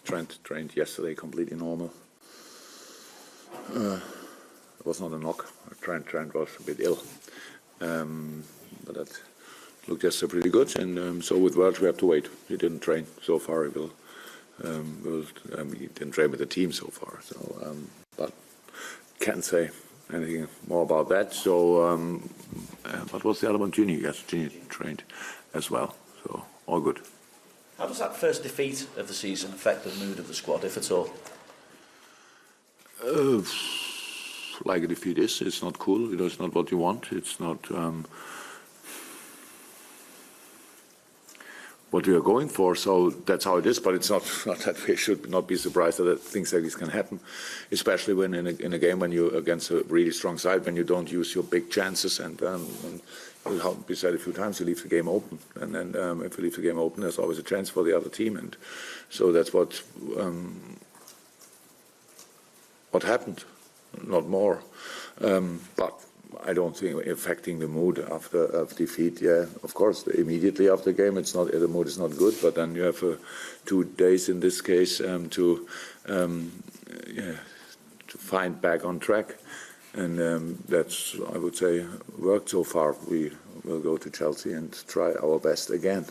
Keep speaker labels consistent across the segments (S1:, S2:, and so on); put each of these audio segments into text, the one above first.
S1: Trent trained yesterday completely normal. It was not a knock. Trent was a bit ill, but that looked yesterday pretty good. And so with Welch we have to wait. He didn't train so far. He didn't train with the team so far. So, but can't say anything more about that. So, what was the other one? Ginny, yes, Ginny trained as well. So all good.
S2: How does that first defeat of the season affect the mood of the squad, if at all?
S1: Like a defeat is, it's not cool. It's not what you want. It's not what we are going for. So that's how it is. But it's not that we should not be surprised that things like this can happen, especially when in a game when you're against a really strong side, when you don't use your big chances and we said a few times, you leave the game open, and then if you leave the game open, there's always a chance for the other team, and so that's what happened, not more. But I don't think affecting the mood after a defeat. Yeah, of course, immediately after the game, the mood is not good. But then you have 2 days in this case to find back on track. And that's, I would say, worked so far. We will go to Chelsea and try our best again.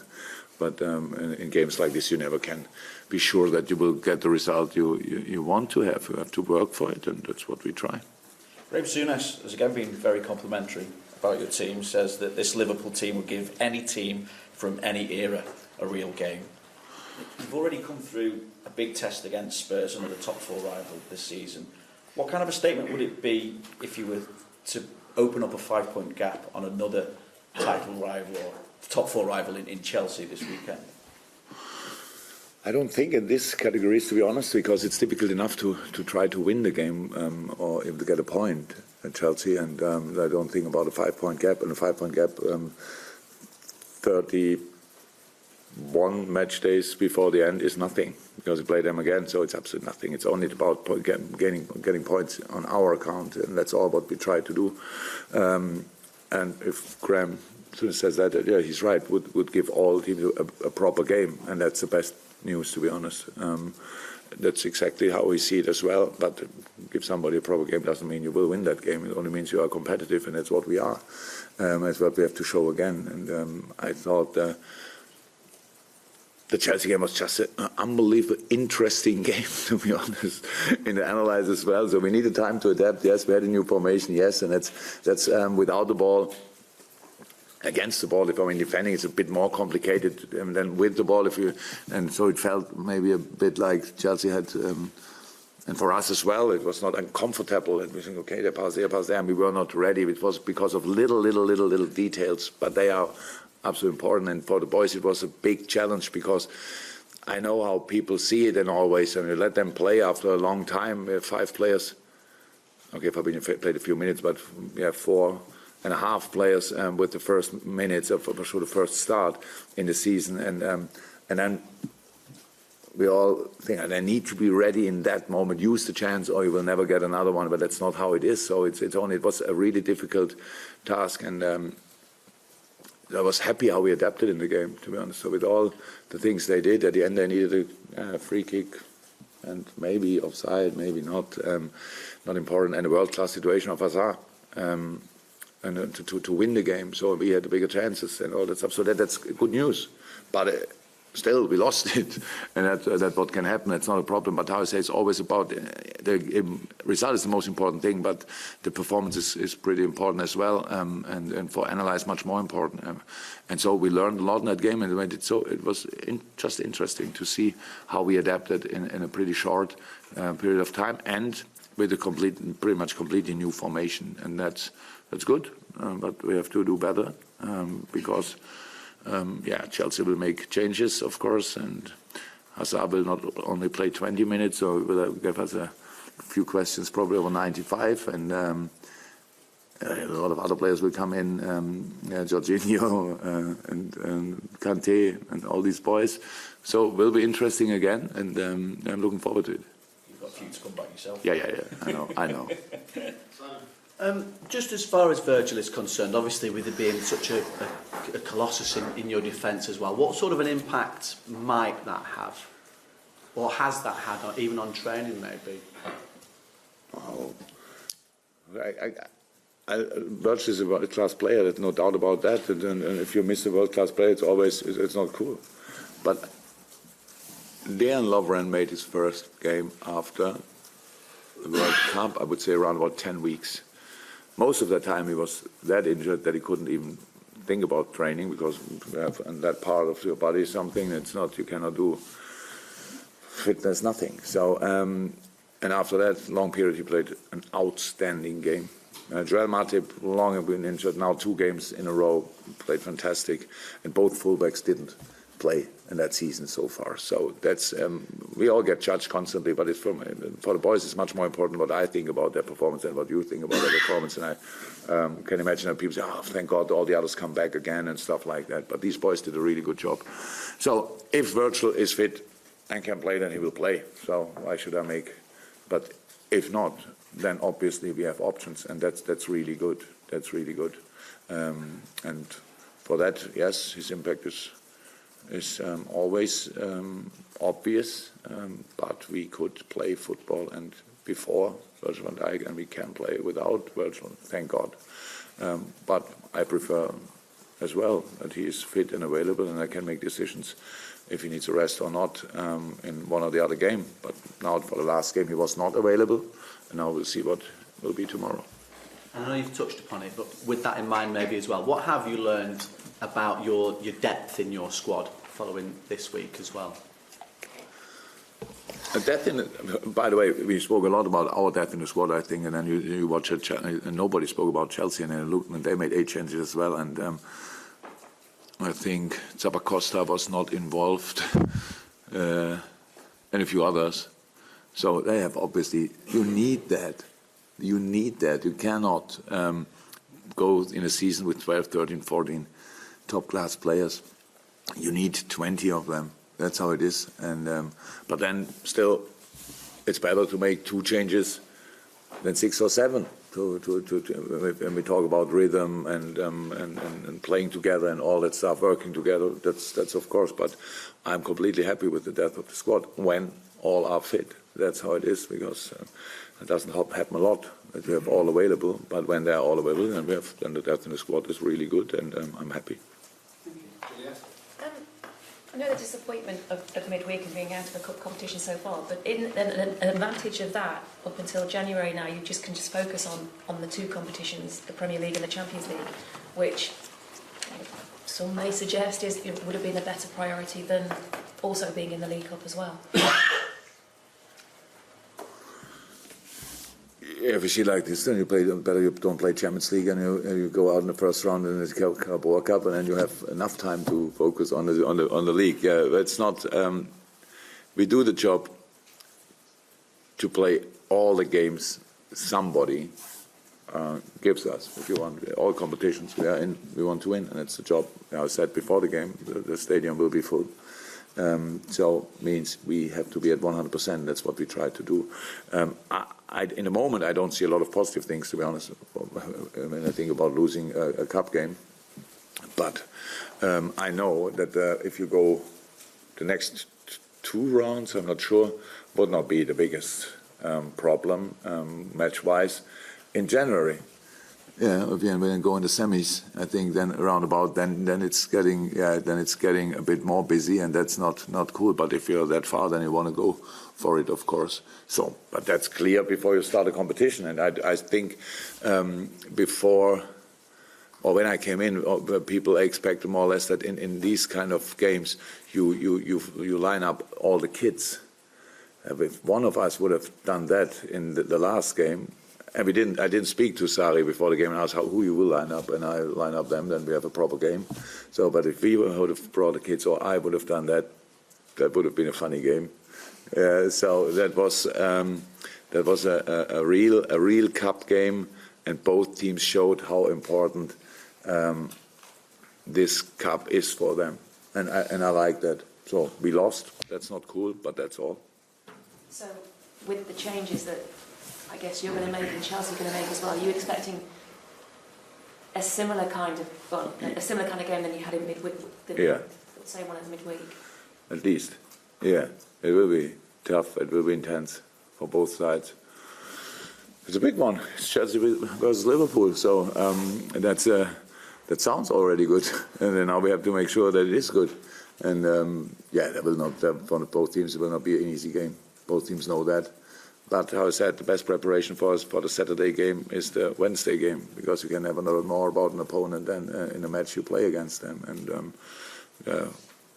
S1: But in games like this, you never can be sure that you will get the result you want to have. You have to work for it, and that's what we try.
S2: Raheem Souness has again been very complimentary about your team, says that this Liverpool team would give any team from any era a real game. You've already come through a big test against Spurs, another top 4 rival this season. What kind of a statement would it be if you were to open up a 5-point gap on another title rival or top 4 rival in Chelsea this weekend?
S1: I don't think in this category, to be honest, because it's difficult enough to try to win the game or even to get a point at Chelsea, and I don't think about a 5-point gap. And a 5-point gap, 31 match days before the end is nothing, because we play them again, so it's absolutely nothing. It's only about getting points on our account, and that's all what we try to do. And if Graham says that, yeah, he's right, would give all teams a proper game, and that's the best news, to be honest. That's exactly how we see it as well. But give somebody a proper game doesn't mean you will win that game. It only means you are competitive, and that's what we are. That's what we have to show again. And I thought the Chelsea game was just an unbelievably interesting game, to be honest, in the analysis as well. So we needed time to adapt. Yes, we had a new formation. Yes, and that's without the ball. Against the ball, defending is a bit more complicated than with the ball. And so it felt maybe a bit like Chelsea had, and for us as well, it was not uncomfortable. And we think, okay, they pass there, and we were not ready. It was because of little details, but they are absolutely important. And for the boys, it was a big challenge, because I know how people see it, and always, and you let them play after a long time. We have 5 players. Okay, Fabinho played a few minutes, but we have 4.5 players with the first minutes of the first start in the season, and then we all think they need to be ready in that moment, use the chance, or you will never get another one. But that's not how it is. So it was a really difficult task, and I was happy how we adapted in the game, to be honest. So with all the things they did, at the end they needed a free kick, and maybe offside, maybe not, not important, and a world-class situation of Hazard. And to win the game, so we had the bigger chances and all that stuff. So that's good news, but still we lost it, and that's what can happen. It's not a problem. But how I say, it's always about the result is the most important thing, but the performance is pretty important as well, and for analyze much more important. And so we learned a lot in that game, and it was just interesting to see how we adapted in a pretty short period of time, and with a pretty much completely new formation, and that's good, but we have to do better, because Chelsea will make changes, of course, and Hazard will not only play 20 minutes, so will give us a few questions probably over 95, and a lot of other players will come in, Jorginho and Kante and all these boys. So it will be interesting again, and I'm looking forward to it.
S2: You've got a few to come back yourself.
S1: Yeah, I know.
S3: Just as far as Virgil is concerned, obviously with it being such a colossus in your defence as well, what sort of an impact might that have? or has that had, or even on training maybe?
S1: Oh, Virgil is a world-class player. There's no doubt about that. And if you miss a world-class player, it's not cool. But Dejan Lovren made his first game after the World Cup, I would say around about 10 weeks. Most of the time he was that injured that he couldn't even think about training, because in that part of your body is something you cannot do fitness, nothing. So, and after that long period he played an outstanding game. Joel Matip, long have been injured, now 2 games in a row, played fantastic, and both fullbacks didn't play in that season so far. So that's we all get judged constantly, but it's for the boys it's much more important what I think about their performance than what you think about their performance. And I can imagine that people say, oh, thank God all the others come back again and stuff like that. But these boys did a really good job. So if Virgil is fit and can play, then he will play. So why should I make? But if not, then obviously we have options, and that's really good. That's really good. And for that, yes, his impact is always obvious, but we could play football and before Virgil van Dijk, and we can play without Virgil, thank God. But I prefer as well that he is fit and available, and I can make decisions if he needs a rest or not in one or the other game. But now for the last game he was not available, and now we'll see what will be tomorrow.
S3: I know you've touched upon it, but with that in mind maybe as well, what have you learned about your depth in your squad following this week as well?
S1: By the way, we spoke a lot about our depth in the squad, I think, and then you watch it, and nobody spoke about Chelsea, and look, they made 8 changes as well, and I think Zappacosta was not involved, and a few others. So they have obviously, you need that. You need that. You cannot go in a season with 12, 13, 14 top-class players. You need 20 of them. That's how it is. And but then still, it's better to make 2 changes than 6 or 7. When we talk about rhythm and playing together and all that stuff, working together, that's of course. But I'm completely happy with the depth of the squad when all are fit. That's how it is, because it doesn't happen a lot that we have all available. But when they're all available, then the depth in the squad is really good, and I'm happy.
S4: I know the disappointment of midweek and being out of the cup competition so far, but an advantage of that up until January now, you can just focus on the 2 competitions, the Premier League and the Champions League, which some may suggest would have been a better priority than also being in the League Cup as well.
S1: If you see like this, then you don't play Champions League, and you go out in the first round and it's Carabao Cup, and then you have enough time to focus on the league. Yeah, it's not. We do the job to play all the games somebody gives us. If you want all competitions we are in, we want to win, and it's the job. I said before the game, the stadium will be full. So means we have to be at 100%. That's what we try to do. In the moment, I don't see a lot of positive things, to be honest. When I think about losing a cup game, but I know that if you go the next 2 rounds, I'm not sure, would not be the biggest problem match-wise in January. Yeah, if you go in the semis, I think then around about then it's getting a bit more busy, and that's not cool. But if you're that far, then you want to go for it, of course. So, but that's clear before you start a competition. And I think before or when I came in, people expect more or less that in these kind of games you line up all the kids. If one of us would have done that in the last game. And I didn't speak to Sari before the game and ask who you will line up, and I line up them, then we have a proper game. So, but if we would have brought the kids, or I would have done that, that would have been a funny game. So that was a real cup game, and both teams showed how important this cup is for them, and I like that. So we lost. That's not cool, but that's all.
S4: So with the changes that I guess you're going to make and Chelsea are going to make as well, are you expecting a similar kind of game than you had in midweek?
S1: Yeah.
S4: The same one as midweek.
S1: At least, yeah, it will be. tough. It will be intense for both sides. It's a big one. It's Chelsea versus Liverpool. So that sounds already good. And then now we have to make sure that it is good. And that will not, for both teams, it will not be an easy game. Both teams know that. But how I said, the best preparation for us for the Saturday game is the Wednesday game, because you can never know more about an opponent than in a match you play against them. And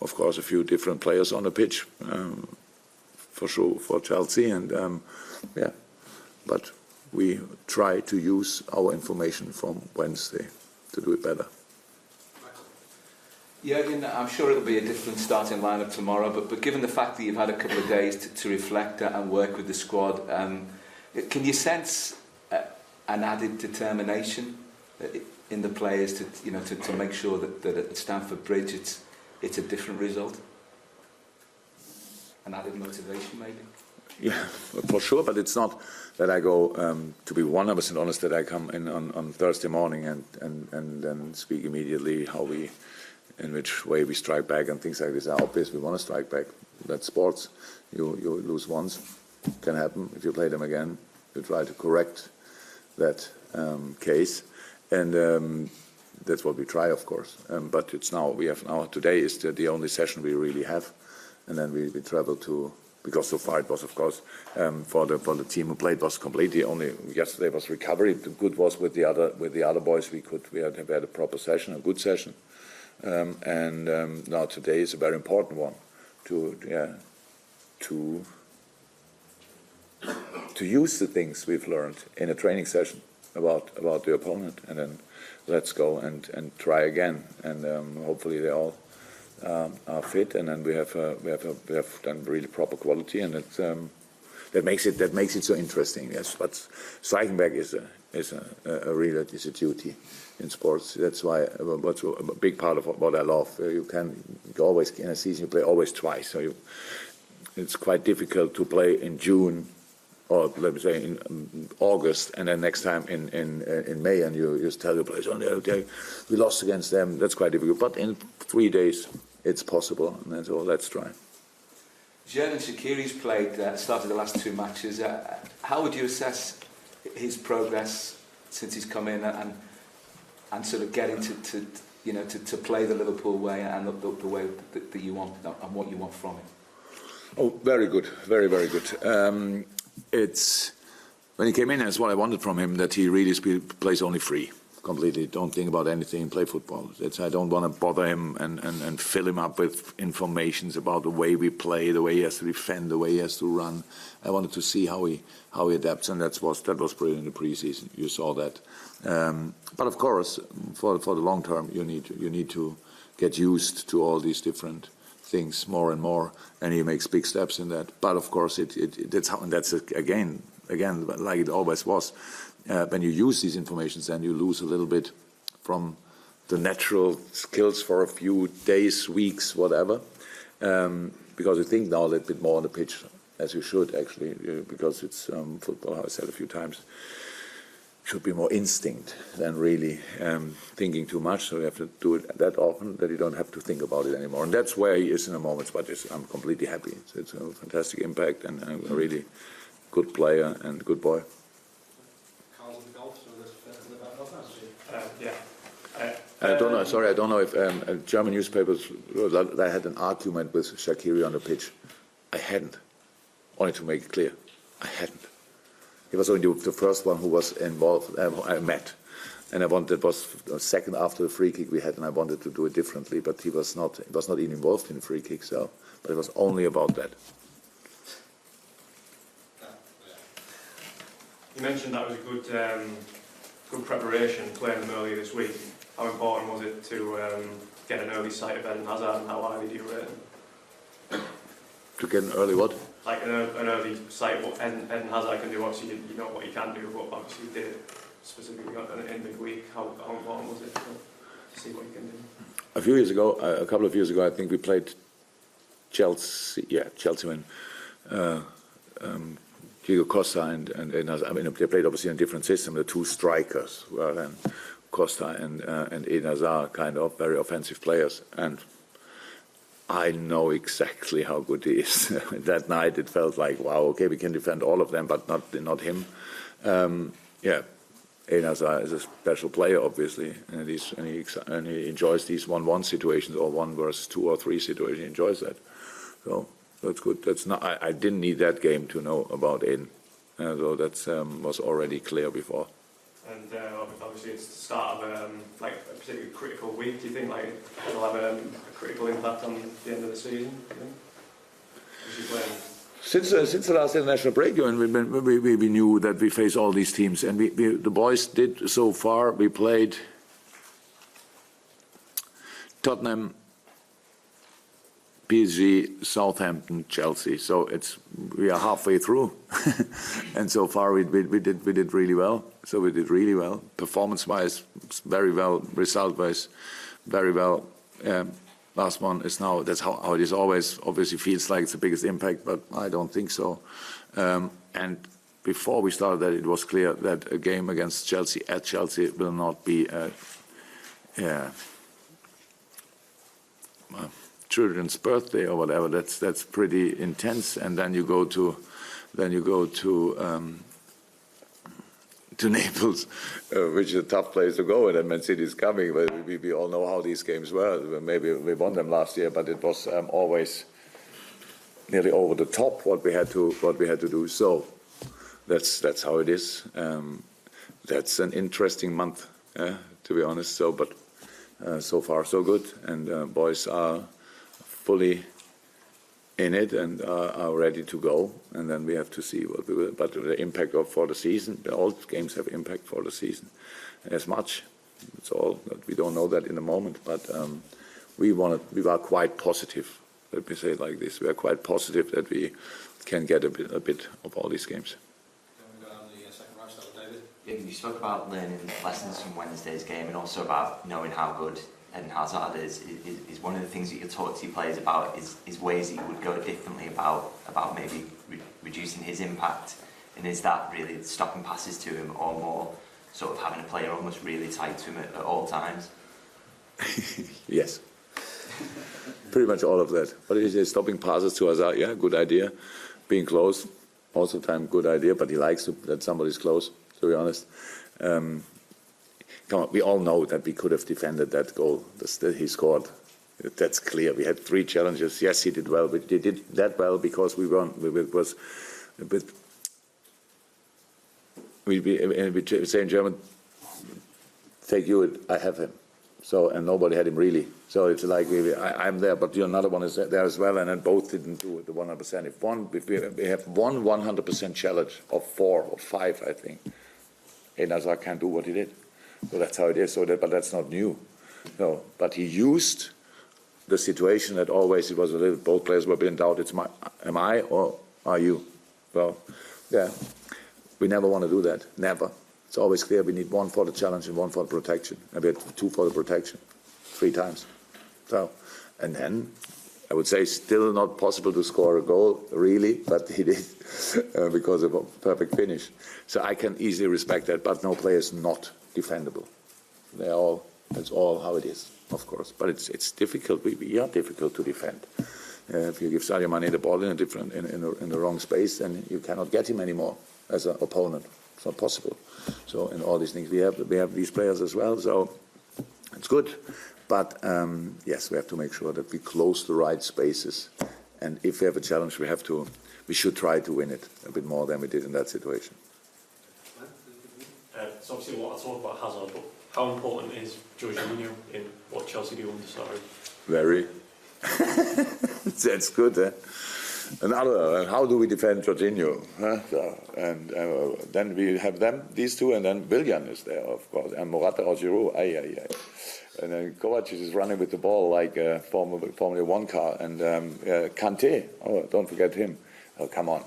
S1: of course, a few different players on the pitch, for sure, for Chelsea. And but we try to use our information from Wednesday to do it better.
S5: Jurgen, I'm sure it'll be a different starting lineup tomorrow, but given the fact that you've had a couple of days to reflect and work with the squad, can you sense an added determination in the players to make sure that at Stamford Bridge it's a different result? An added motivation, maybe?
S1: Yeah, for sure, but it's not that I go, to be 100% honest, that I come in on Thursday morning and then speak immediately in which way we strike back and things like this. Are obvious, we want to strike back. That's sports. You lose once, can happen. If you play them again, you try to correct that case, and that's what we try, of course. But it's now today is the only session we really have, and then we travel to. Because so far it was, of course, for the team who played was completely only yesterday was recovery. The good was with the other boys we had a proper session, a good session. And now today is a very important one to use the things we've learned in a training session about the opponent, and then let's go and try again, and hopefully they all are fit, and then we have done really proper quality, and that makes it so interesting. Yes, but striking back is a real duty in sports. That's why what's a big part of what I love. You always in a season you play always twice, so it's quite difficult to play in June or let me say in August, and then next time in May, and you just tell your players, okay, we lost against them. That's quite difficult. But in 3 days, it's possible, and then so let's try.
S5: Xherdan Shaqiri's started the last 2 matches. How would you assess his progress since he's come in and sort of getting to play the Liverpool way and the way that you want and what you want from him?
S1: Oh, very good, very, very good. It's when he came in, that's what I wanted from him, that he really plays only free, completely. Don't think about anything, play football. I don't want to bother him and fill him up with informations about the way we play, the way he has to defend, the way he has to run. I wanted to see how he adapts, and that was brilliant in the preseason. You saw that. But of course, for the long term, you need to get used to all these different things more and more, and he makes big steps in that. But of course, that's again like it always was. When you use these informations, then you lose a little bit from the natural skills for a few days, weeks, whatever, because you think now a little bit more on the pitch, as you should actually, because it's football. How I said a few times, should be more instinct than really thinking too much. So you have to do it that often that you don't have to think about it anymore. And that's where he is in the moments. But I'm completely happy. It's a fantastic impact and a really good player and good boy. I don't know. Sorry, I don't know if German newspapers. I had an argument with Shaqiri on the pitch. I hadn't. Only to make it clear, I hadn't. He was only the first one who was involved. I met, and it was the second after the free kick we had, and I wanted to do it differently. But he was not. He was not even involved in the free kick. So, but it was only about that.
S6: You mentioned that was a good preparation playing them earlier this week. How important was it to get an early sight of Eden Hazard, and how highly do you rate him?
S1: To get an early what?
S6: Like an early sight of what Eden Hazard can do. Obviously, you know what he can do, but obviously he did it specifically in midweek. How important was it to see what he can do?
S1: A couple of years ago, I think we played Chelsea. Yeah, Chelsea when Diego Costa and Hazard. I mean, they played obviously in a different system. The two strikers were then Costa and Eden Hazard, kind of very offensive players. And I know exactly how good he is. That night it felt like, wow, okay, we can defend all of them, but not him. Yeah, Einazar is a special player, obviously, and he enjoys these 1-1 situations or 1 versus 2 or 3 situations. He enjoys that. So that's good. That's not. I didn't need that game to know about Aiden. So that was already clear before.
S6: And obviously it's the start of like a particularly critical week. Do you think like it'll have a critical impact on the end of the season? Do you think? Is he playing?
S1: Since the last international break, we knew that we face all these teams, and the boys did so far. We played Tottenham, PSG, Southampton, Chelsea. So we are halfway through, and so far we did really well. So we did really well, performance-wise, very well, result-wise, very well. Last one is now, that's how it is always. Obviously feels like it's the biggest impact, but I don't think so. And before we started that, it was clear that a game against Chelsea at Chelsea will not be children's birthday or whatever. That's pretty intense. And then you go to Naples, which is a tough place to go, and then Man City is coming. But we all know how these games were. Maybe we won them last year, but it was always nearly over the top what we had to do. So that's how it is. That's an interesting month, to be honest. So, but so far so good, and boys are fully in it and are ready to go, and then we have to see what we will. But the impact for the season, all games have impact for the season, as much. It's all we don't know that in the moment, but we are quite positive. Let me say it like this: we are quite positive that we can get a bit of all these games.
S7: You spoke about learning lessons from Wednesday's game, and also about knowing how good Eden Hazard is one of the things that you talk to your players about is ways that you would go differently about maybe reducing his impact, and is that really stopping passes to him, or more sort of having a player almost really tight to him at all times?
S1: Yes, pretty much all of that. But it is stopping passes to Hazard, yeah, good idea. Being close, also time good idea, but he likes that somebody's close, to be honest. Come on, we all know that we could have defended that goal that he scored. That's clear. We had 3 challenges. Yes, he did well, but he did that well because we won. We say in German, "Take you, I have him." So, and nobody had him really. So it's like I'm there, but another one is there as well, and then both didn't do it the 100%. If we have one 100% challenge of 4 or 5, I think, Einazar can't do what he did. So that's how it is. But that's not new. No, but he used the situation that always it was a little. Both players were in doubt. Am I or are you? Well, yeah, we never want to do that. Never. It's always clear we need 1 for the challenge and 1 for the protection. And we had 2 for the protection, 3 times. So, and then I would say still not possible to score a goal, really, but he did because of a perfect finish. So I can easily respect that, but no player is not defendable. That's all how it is, of course. But it's difficult. We are difficult to defend. If you give Sadio Mane the ball in the wrong space, then you cannot get him anymore as an opponent. It's not possible. So in all these things, we have these players as well. So it's good. But yes, we have to make sure that we close the right spaces. And if we have a challenge, we should try to win it a bit more than we did in that situation.
S6: It's obviously a lot of talk about Hazard, but how important is Jorginho in what Chelsea do under Sarri?
S1: Very. That's good, eh? How do we defend Jorginho? Huh? So, and then we have these 2, and then Willian is there, of course, and Morata or Giroud. And then Kovacic is running with the ball like a Formula 1 car, and Kante. Oh, don't forget him. Oh, come on,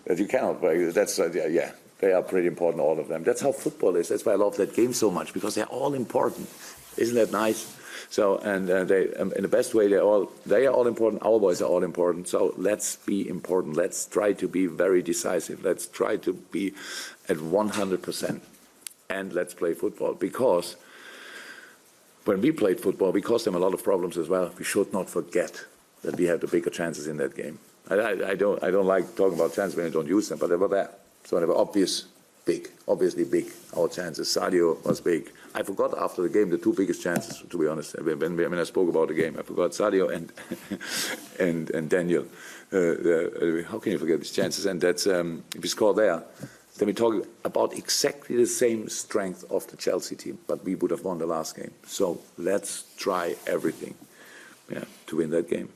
S1: that you cannot. That's yeah. They are pretty important, all of them. That's how football is. That's why I love that game so much, because they're all important. Isn't that nice? So, and they, in the best way, they are all important. Our boys are all important. So let's be important. Let's try to be very decisive. Let's try to be at 100%, and let's play football. Because when we played football, we caused them a lot of problems as well. We should not forget that we had the bigger chances in that game. I don't like talking about chances when you don't use them, but they were there. So they were obviously big, our chances. Sadio was big. I forgot after the game the two biggest chances, to be honest. When I spoke about the game, I forgot Sadio and Daniel. How can you forget these chances? And that's, if we score there, then we talk about exactly the same strength of the Chelsea team, but we would have won the last game. So let's try everything to win that game.